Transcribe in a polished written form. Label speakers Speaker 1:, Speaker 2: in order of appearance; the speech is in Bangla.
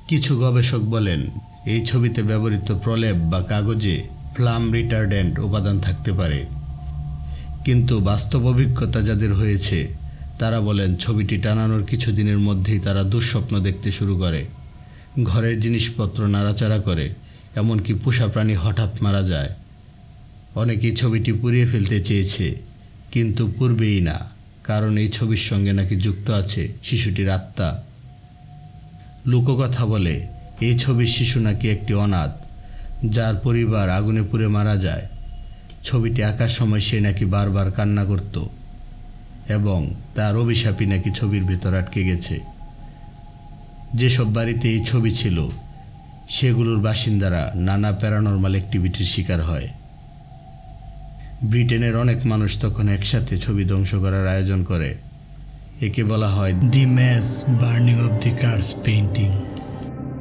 Speaker 1: কিছু গবেষক বলেন এই ছবিতে ব্যবহৃত প্রলেপ বা কাগজে ফ্লাম রিটার্ডেন্ট উপাদান থাকতে পারে, কিন্তু বাস্তব অভিজ্ঞতা যাদের হয়েছে তারা বলেন ছবিটি টানানোর কিছুদিনের মধ্যেই তারা দুঃস্বপ্ন দেখতে শুরু করে, ঘরের জিনিসপত্র নাড়াচাড়া করে, এমনকি পোষা প্রাণী হঠাৎ মারা যায়। অনেকেই ছবিটি পুড়িয়ে ফেলতে চেয়েছে, কিন্তু পুড়বেই না, কারণ এই ছবির সঙ্গে নাকি যুক্ত আছে শিশুটির আত্মা। লোককথা বলে এই ছবির শিশু নাকি একটি অনাথ, যার পরিবার আগুনে পুড়ে মারা যায়। ছবিটি আঁকার সময় সে নাকি বারবার কান্না করত এবং তার অভিশাপই নাকি ছবির ভেতর আটকে গেছে। যেসব বাড়িতে এই ছবি ছিল সেগুলোর বাসিন্দারা নানা প্যারানরমাল অ্যাক্টিভিটির শিকার হয়। ব্রিটেনের অনেক মানুষ তখন একসাথে ছবি ধ্বংস করার আয়োজন করে। একে বলা হয়
Speaker 2: the mass burning of the cars painting.